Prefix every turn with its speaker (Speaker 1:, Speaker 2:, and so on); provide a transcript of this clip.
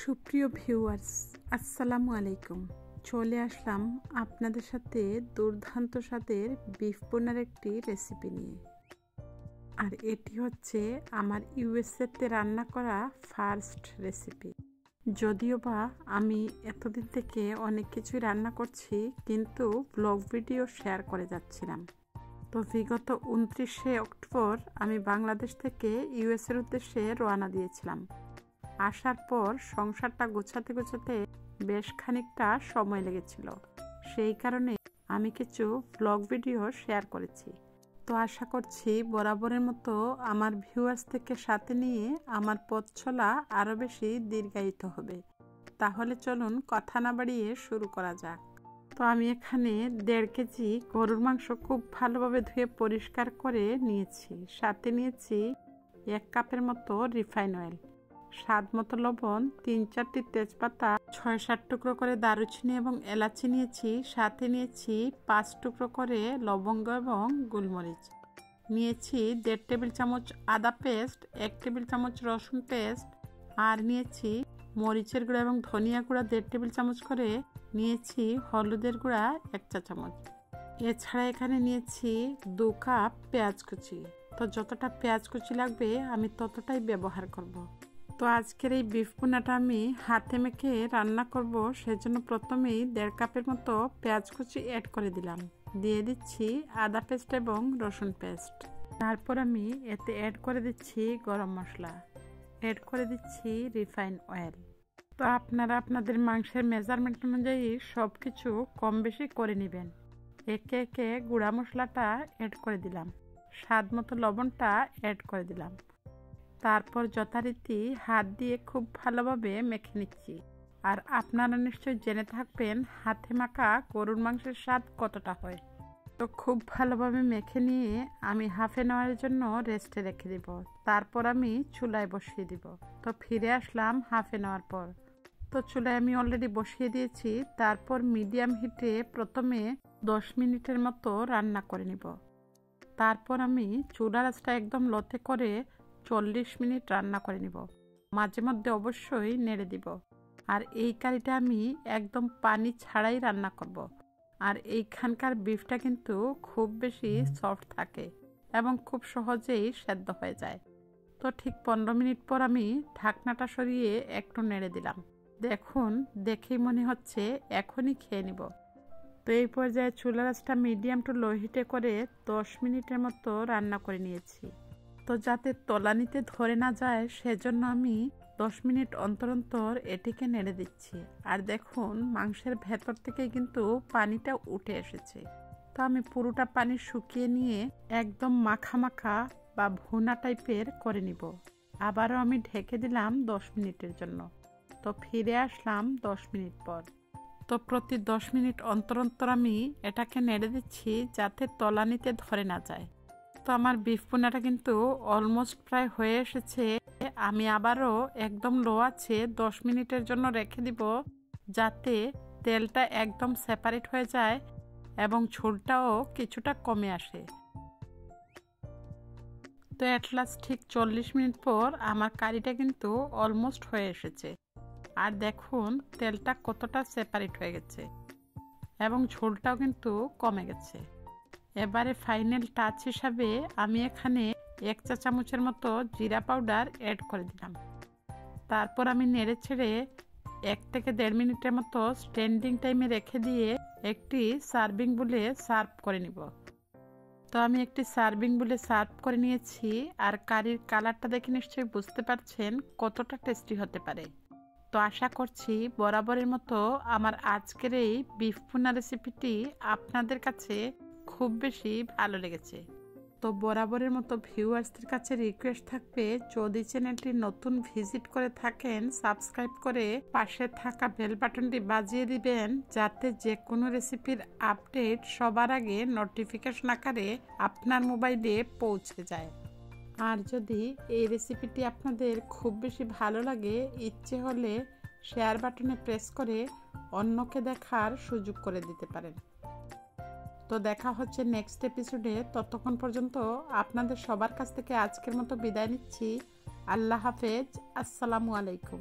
Speaker 1: সুপ্রিয় ভিউয়ার্স, আসসালামু আলাইকুম। চলে আসলাম আপনাদের সাথে দুর্দান্ত স্বাদের বিফ বোনার একটি রেসিপি নিয়ে। আর এটি হচ্ছে আমার ইউএসএতে রান্না করা ফার্স্ট রেসিপি। যদিও বা আমি এতদিন থেকে অনেক কিছুই রান্না করছি, কিন্তু ব্লগ ভিডিও শেয়ার করে যাচ্ছিলাম। তো বিগত 29শে অক্টোবর আমি বাংলাদেশ থেকে ইউএসএর উদ্দেশ্যে রওনা দিয়েছিলাম। আসার পর সংসারটা গোছাতে বেশ খানিকটা সময় লেগেছিল। সেই কারণে আমি কিছু ব্লগ ভিডিও শেয়ার করেছি। তো আশা করছি বরাবরের মতো আমার ভিউয়ার্স থেকে সাথে নিয়ে আমার পথ চলা আরও বেশি দীর্ঘায়িত হবে। তাহলে চলুন কথা না বাড়িয়ে শুরু করা যাক। তো আমি এখানে 1.5 কেজি গরুর মাংস খুব ভালোভাবে ধুয়ে পরিষ্কার করে নিয়েছি। সাথে নিয়েছি 1 কাপের মতো রিফাইন অয়েল, স্বাদ মতো লবণ, 3-4টি তেজপাতা, 6-7 টুকরো করে দারুচিনি এবং এলাচি নিয়েছি। সাথে নিয়েছি 5 টুকরো করে লবঙ্গ এবং গোলমরিচ। নিয়েছি 1.5 টেবিল চামচ আদা পেস্ট, 1 টেবিল চামচ রসুন পেস্ট, আর নিয়েছি মরিচের গুঁড়া এবং ধনিয়া গুঁড়া 1.5 টেবিল চামচ করে। নিয়েছি হলুদের গুঁড়া 1 চা চামচ। এছাড়া এখানে নিয়েছি 2 কাপ পেঁয়াজ কুচি। তো যতটা পেঁয়াজ কুচি লাগবে আমি ততটাই ব্যবহার করব। তো আজকের এই বিফ বোনাটা আমি হাতে মেখে রান্না করব, সেজন্য প্রথমেই 1.5 কাপের মতো পেঁয়াজ কুচি অ্যাড করে দিলাম। দিয়ে দিচ্ছি আদা পেস্ট এবং রসুন পেস্ট। তারপর আমি এতে অ্যাড করে দিচ্ছি গরম মশলা, অ্যাড করে দিচ্ছি রিফাইন অয়েল। তো আপনারা আপনাদের মাংসের মেজারমেন্ট অনুযায়ী সব কিছু কম বেশি করে নেবেন। একে একে গুঁড়া মশলাটা অ্যাড করে দিলাম, স্বাদ মতো লবণটা অ্যাড করে দিলাম। তারপর যথারীতি হাত দিয়ে খুব ভালোভাবে মেখে নিচ্ছি। আর আপনারা নিশ্চয়ই জেনে থাকবেন হাতে মাখা গরুর মাংসের স্বাদ কতটা হয়। তো খুব ভালোভাবে মেখে নিয়ে আমি হাফ অ্যান আওয়ারের জন্য রেস্টে রেখে দিব। তারপর আমি চুলায় বসিয়ে দিব। তো ফিরে আসলাম হাফ অ্যান আওয়ার পর। তো চুলায় আমি অলরেডি বসিয়ে দিয়েছি। তারপর মিডিয়াম হিটে প্রথমে 10 মিনিটের মতো রান্না করে নিব। তারপর আমি চুলার আঁচটা একদম লোতে করে 40 মিনিট রান্না করে নিব। মাঝে মধ্যে অবশ্যই নেড়ে দিব। আর এই কারিটা আমি একদম পানি ছাড়াই রান্না করব। আর এইখানকার বিফটা কিন্তু খুব বেশি সফট থাকে এবং খুব সহজেই সেদ্ধ হয়ে যায়। তো ঠিক 15 মিনিট পর আমি ঢাকনাটা সরিয়ে একটু নেড়ে দিলাম। দেখুন, দেখেই মনে হচ্ছে এখনই খেয়ে নিব। তো এই পর্যায়ে চুলার আঁচটা মিডিয়াম টু লো হিটে করে 10 মিনিটের মতো রান্না করে নিয়েছি। তো যাতে তলানিতে ধরে না যায় সেজন্য আমি 10 মিনিট অন্তর অন্তর এটিকে নেড়ে দিচ্ছি। আর দেখুন, মাংসের ভেতর থেকে কিন্তু পানিটা উঠে এসেছে। তো আমি পুরোটা পানি শুকিয়ে নিয়ে একদম মাখা মাখা বা ভুনা টাইপের করে নিব। আবারও আমি ঢেকে দিলাম 10 মিনিটের জন্য। তো ফিরে আসলাম 10 মিনিট পর। তো প্রতি 10 মিনিট অন্তর অন্তর আমি এটাকে নেড়ে দিচ্ছি যাতে তলানিতে ধরে না যায়। তো আমার বিফ বোনাটা কিন্তু অলমোস্ট প্রায় হয়ে এসেছে। আমি আবারও একদম লো আছে 10 মিনিটের জন্য রেখে দিব, যাতে তেলটা একদম সেপারেট হয়ে যায় এবং ঝোলটাও কিছুটা কমে আসে। তো এট লাস্ট ঠিক 40 মিনিট পর আমার কারিটা কিন্তু অলমোস্ট হয়ে এসেছে। আর দেখুন তেলটা কতটা সেপারেট হয়ে গেছে এবং ঝোলটাও কিন্তু কমে গেছে। এবারে ফাইনাল টাচ হিসাবে আমি এখানে 1 চা চামচের মতো জিরা পাউডার অ্যাড করে দিলাম। তারপর আমি নেড়ে ছেড়ে 1 থেকে 1.5 মিনিটের মতো স্ট্যান্ডিং টাইমে রেখে দিয়ে একটি সার্ভিং বলে সার্ভ করে নিব। তো আমি একটি সার্ভিং বলে সার্ভ করে নিয়েছি। আর কারির কালারটা দেখে নিশ্চয়ই বুঝতে পারছেন কতটা টেস্টি হতে পারে। তো আশা করছি বরাবরের মতো আমার আজকের এই বিফ বোনা রেসিপিটি আপনাদের কাছে খুব বেশি ভালো লেগেছে। তো বরাবরের মতো ভিউয়ার্সদের কাছে রিকোয়েস্ট থাকবে, যদি চ্যানেলটি নতুন ভিজিট করে থাকেন সাবস্ক্রাইব করে পাশে থাকা বেল বাটনটি বাজিয়ে দিবেন, যাতে যে কোনো রেসিপির আপডেট সবার আগে নোটিফিকেশন আকারে আপনার মোবাইলে পৌঁছে যায়। আর যদি এই রেসিপিটি আপনাদের খুব বেশি ভালো লাগে, ইচ্ছে হলে শেয়ার বাটনে প্রেস করে অন্যকে দেখার সুযোগ করে দিতে পারেন। তো দেখা হচ্ছে নেক্সট এপিসোডে। ততক্ষণ পর্যন্ত আপনাদের সবার কাছ থেকে আজকের মতো বিদায় নিচ্ছি। আল্লাহ হাফেজ, আসসালামু আলাইকুম।